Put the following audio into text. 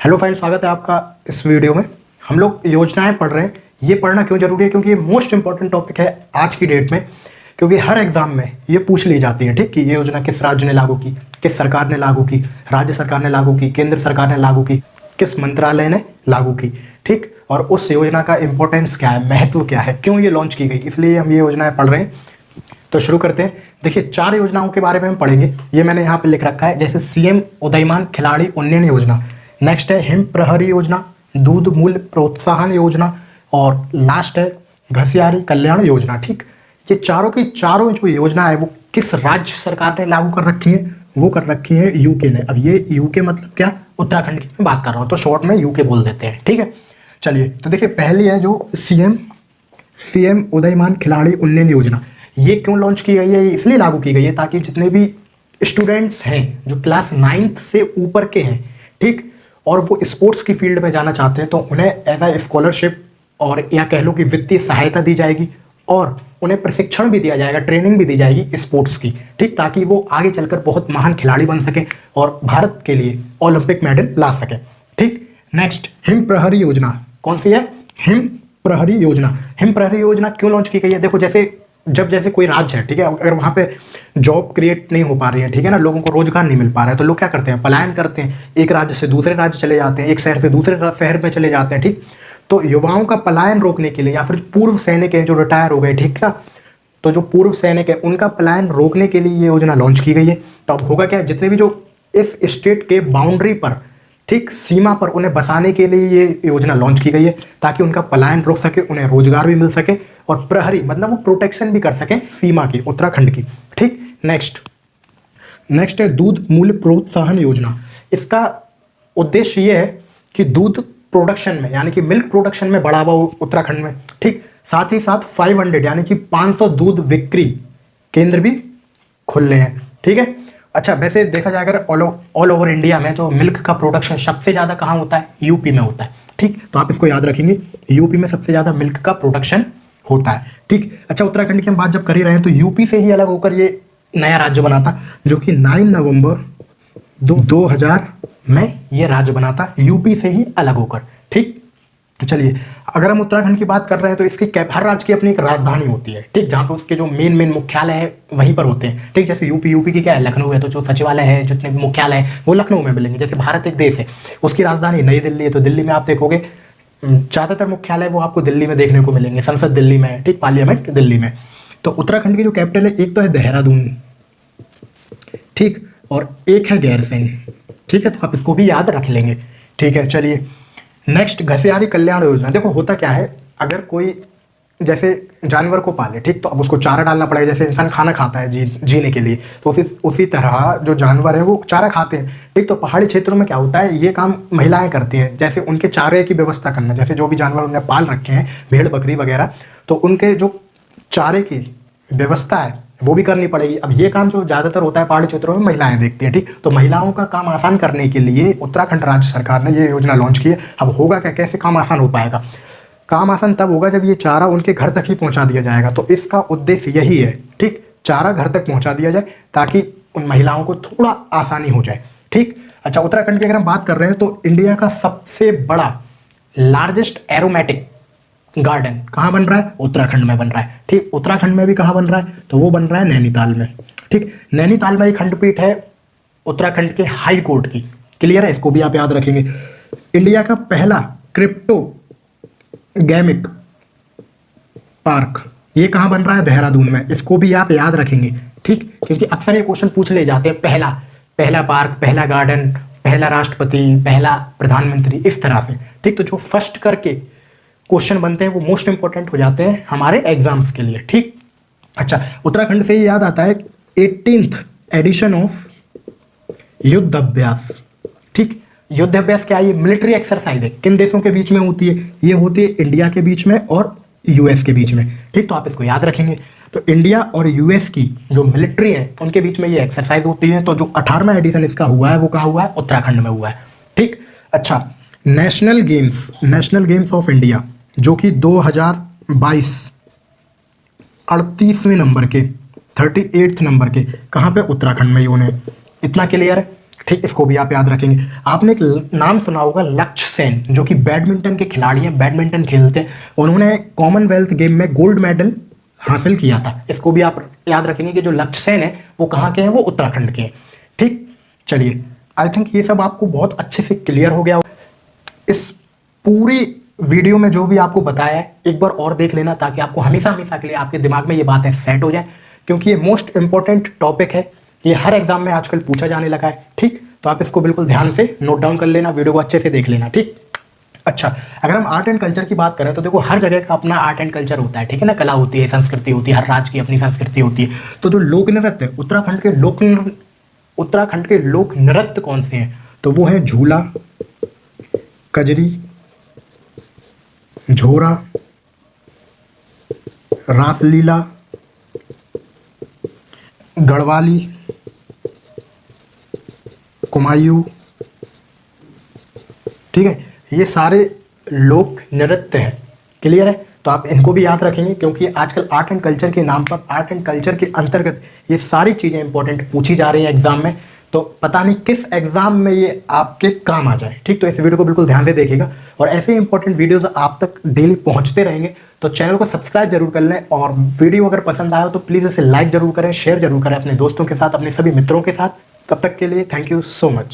Hello friends, स्वागत है आपका इस वीडियो में। हम लोग योजनाएं पढ़ रहे हैं। ये पढ़ना क्यों जरूरी है? क्योंकि ये मोस्ट इंपॉर्टेंट टॉपिक है आज की डेट में, क्योंकि हर एग्जाम में ये पूछ ली जाती है। ठीक, कि ये योजना किस राज्य ने लागू की, किस सरकार ने लागू की, राज्य सरकार ने लागू की, केंद्र सरकार ने लागू की, किस मंत्रालय ने लागू की। ठीक, और उस योजना का इंपॉर्टेंस क्या है, महत्व क्या है, क्यों ये लॉन्च की गई, इसलिए हम ये योजनाएं पढ़ रहे हैं। तो शुरू करते हैं। देखिए, 4 योजनाओं के बारे में हम पढ़ेंगे। ये मैंने यहाँ पे लिख रखा है, जैसे सीएम उदयमान खिलाड़ी उन्नयन योजना, नेक्स्ट है हिम प्रहरी योजना, दूध मूल्य प्रोत्साहन योजना, और लास्ट है घसियारी कल्याण योजना। ठीक, ये चारों की चारों जो योजना है वो किस राज्य सरकार ने लागू कर रखी है? वो कर रखी है यूके ने। अब ये यूके मतलब क्या? उत्तराखंड की मैं बात कर रहा हूँ, तो शॉर्ट में यूके बोल देते हैं। ठीक है, चलिए। तो देखिए, पहली है जो सीएम उदयमान खिलाड़ी उन्नयन योजना। ये क्यों लॉन्च की गई है? इसलिए लागू की गई है ताकि जितने भी स्टूडेंट्स हैं जो क्लास 9th से ऊपर के हैं, ठीक, और वो स्पोर्ट्स की फील्ड में जाना चाहते हैं, तो उन्हें एज अ स्कॉलरशिप और या कह लो कि वित्तीय सहायता दी जाएगी, और उन्हें प्रशिक्षण भी दिया जाएगा, ट्रेनिंग भी दी जाएगी स्पोर्ट्स की। ठीक, ताकि वो आगे चलकर बहुत महान खिलाड़ी बन सके और भारत के लिए ओलंपिक मेडल ला सके। ठीक, नेक्स्ट हिम प्रहरी योजना। कौन सी है? हिम प्रहरी योजना। हिम प्रहरी योजना क्यों लॉन्च की गई है? देखो, जैसे कोई राज्य है, ठीक है, अगर वहाँ पे जॉब क्रिएट नहीं हो पा रही है, ठीक है ना, लोगों को रोजगार नहीं मिल पा रहा है, तो लोग क्या करते हैं? पलायन करते हैं, एक राज्य से दूसरे राज्य चले जाते हैं, एक शहर से दूसरे शहर में चले जाते हैं। ठीक, तो युवाओं का पलायन रोकने के लिए, या फिर पूर्व सैनिक हैं जो रिटायर हो गए, ठीक ना, तो जो पूर्व सैनिक है उनका पलायन रोकने के लिए ये योजना लॉन्च की गई है। तो अब होगा क्या? जितने भी जो इस स्टेट के बाउंड्री पर, ठीक, सीमा पर उन्हें बसाने के लिए ये योजना लॉन्च की गई है, ताकि उनका पलायन रोक सके, उन्हें रोजगार भी मिल सके, और प्रहरी मतलब वो प्रोटेक्शन भी कर सके सीमा की, उत्तराखंड की। ठीक, नेक्स्ट है दूध मूल्य प्रोत्साहन योजना। इसका उद्देश्य ये है कि दूध प्रोडक्शन में, यानी कि मिल्क प्रोडक्शन में बढ़ावा हो उत्तराखंड में। ठीक, साथ ही साथ 500 यानी कि 500 दूध बिक्री केंद्र भी खुले हैं। ठीक है, अच्छा, वैसे देखा जाए अगर ऑल ओवर इंडिया में, तो मिल्क का प्रोडक्शन सबसे ज़्यादा कहाँ होता है? यूपी में होता है। ठीक, तो आप इसको याद रखेंगे, यूपी में सबसे ज़्यादा मिल्क का प्रोडक्शन होता है। ठीक, अच्छा, उत्तराखंड की हम बात जब कर ही रहे हैं, तो यूपी से ही अलग होकर ये नया राज्य बना था, जो कि 9 नवंबर 2000 में ये राज्य बना था, यूपी से ही अलग होकर। ठीक, चलिए, अगर हम उत्तराखंड की बात कर रहे हैं, तो इसकी हर राज्य की अपनी एक राजधानी होती है। ठीक, जहाँ पे उसके जो मेन मुख्यालय है वहीं पर होते हैं। ठीक, जैसे यूपी की क्या है? लखनऊ है, तो जो सचिवालय है, जितने भी मुख्यालय है वो लखनऊ में मिलेंगे। जैसे भारत एक देश है, उसकी राजधानी नई दिल्ली है, तो दिल्ली में आप देखोगे ज़्यादातर मुख्यालय वो आपको दिल्ली में देखने को मिलेंगे। संसद दिल्ली में है, ठीक, पार्लियामेंट दिल्ली में। तो उत्तराखंड की जो कैपिटल है, एक तो है देहरादून, ठीक, और एक है गैरसैंण। ठीक है, तो आप इसको भी याद रख लेंगे। ठीक है, चलिए, नेक्स्ट घसियारी कल्याण योजना। देखो, होता क्या है, अगर कोई जैसे जानवर को पाले, ठीक, तो अब उसको चारा डालना पड़ेगा। जैसे इंसान खाना खाता है जीने के लिए, तो उसी तरह जो जानवर है वो चारा खाते हैं। ठीक, तो पहाड़ी क्षेत्रों में क्या होता है, ये काम महिलाएं करती हैं। जैसे उनके चारे की व्यवस्था करना, जैसे जो भी जानवर उन्हें पाल रखे हैं, भेड़ बकरी वगैरह, तो उनके जो चारे की व्यवस्था है वो भी करनी पड़ेगी। अब ये काम जो ज़्यादातर होता है पहाड़ी क्षेत्रों में, महिलाएं देखती हैं। ठीक, तो महिलाओं का काम आसान करने के लिए उत्तराखंड राज्य सरकार ने ये योजना लॉन्च की है। अब होगा क्या, कैसे काम आसान हो पाएगा? काम आसान तब होगा जब ये चारा उनके घर तक ही पहुंचा दिया जाएगा। तो इसका उद्देश्य यही है, ठीक, चारा घर तक पहुंचा दिया जाए ताकि उन महिलाओं को थोड़ा आसानी हो जाए। ठीक, अच्छा, उत्तराखंड की अगर हम बात कर रहे हैं, तो इंडिया का सबसे बड़ा लार्जेस्ट एरोमेटिक गार्डन कहाँ बन रहा है? उत्तराखंड में बन रहा है। ठीक, उत्तराखंड में भी कहाँ बन रहा है? तो वो बन रहा है नैनीताल में। ठीक, नैनीताल में एक खंडपीठ है उत्तराखंड के हाई कोर्ट की। क्लियर है? इसको भी आप याद रखेंगे। इंडिया का पहला क्रिप्टो गैमिक पार्क, ये कहाँ बन रहा है? देहरादून में। इसको भी आप याद रखेंगे। ठीक, क्योंकि अक्सर ये क्वेश्चन पूछ ले जाते हैं, पहला पार्क, पहला गार्डन, पहला राष्ट्रपति, पहला प्रधानमंत्री, इस तरह से। ठीक, तो जो फर्स्ट करके क्वेश्चन बनते हैं वो मोस्ट इंपॉर्टेंट हो जाते हैं हमारे एग्जाम्स के लिए। ठीक, अच्छा, उत्तराखंड से ही याद आता है 18th एडिशन ऑफ युद्ध अभ्यास। ठीक, युद्ध अभ्यास क्या है? ये मिलिट्री एक्सरसाइज है। किन देशों के बीच में होती है? ये होती है इंडिया के बीच में और यूएस के बीच में। ठीक, तो आप इसको याद रखेंगे। तो इंडिया और यूएस की जो मिलिट्री है उनके बीच में ये एक्सरसाइज होती है। तो जो 18वां एडिशन इसका हुआ है वो कहाँ हुआ है? उत्तराखंड में हुआ है। ठीक, अच्छा, नेशनल गेम्स ऑफ इंडिया, जो कि 2022 38वें नंबर के 38th नंबर के, कहाँ पे? उत्तराखंड में ही होने। इतना क्लियर है? ठीक, इसको भी आप याद रखेंगे। आपने एक नाम सुना होगा लक्ष्य सेन, जो कि बैडमिंटन के खिलाड़ी हैं, बैडमिंटन खेलते हैं। उन्होंने कॉमनवेल्थ गेम में गोल्ड मेडल हासिल किया था। इसको भी आप याद रखेंगे कि जो लक्ष्य सेन है वो कहाँ के हैं, वो उत्तराखंड के हैं। ठीक, चलिए, आई थिंक ये सब आपको बहुत अच्छे से क्लियर हो गया। इस पूरी वीडियो में जो भी आपको बताया है एक बार और देख लेना, ताकि आपको हमेशा हमेशा के लिए आपके दिमाग में ये बातें सेट हो जाए, क्योंकि ये मोस्ट इंपॉर्टेंट टॉपिक है। ये हर एग्जाम में आजकल पूछा जाने लगा है। ठीक, तो आप इसको बिल्कुल ध्यान से नोट डाउन कर लेना, वीडियो को अच्छे से देख लेना। ठीक, अच्छा, अगर हम आर्ट एंड कल्चर की बात करें तो देखो हर जगह का अपना आर्ट एंड कल्चर होता है। ठीक है ना, कला होती है, संस्कृति होती है, हर राज्य की अपनी संस्कृति होती है। तो जो लोक नृत्य उत्तराखंड के लोक नृत्य कौन से हैं, तो वो है झूला, कजरी, झोरा, रासलीला, गढ़वाली, कुमायूं। ठीक है, ये सारे लोक नृत्य हैं। क्लियर है, तो आप इनको भी याद रखेंगे, क्योंकि आजकल आर्ट एंड कल्चर के नाम पर, आर्ट एंड कल्चर के अंतर्गत ये सारी चीज़ें इंपॉर्टेंट पूछी जा रही हैं एग्जाम में। तो पता नहीं किस एग्जाम में ये आपके काम आ जाए। ठीक, तो इस वीडियो को बिल्कुल ध्यान से देखिएगा, और ऐसे इंपॉर्टेंट वीडियोस आप तक डेली पहुंचते रहेंगे। तो चैनल को सब्सक्राइब जरूर कर लें, और वीडियो अगर पसंद आया हो तो प्लीज़ इसे लाइक जरूर करें, शेयर जरूर करें अपने दोस्तों के साथ, अपने सभी मित्रों के साथ। तब तक के लिए थैंक यू सो मच।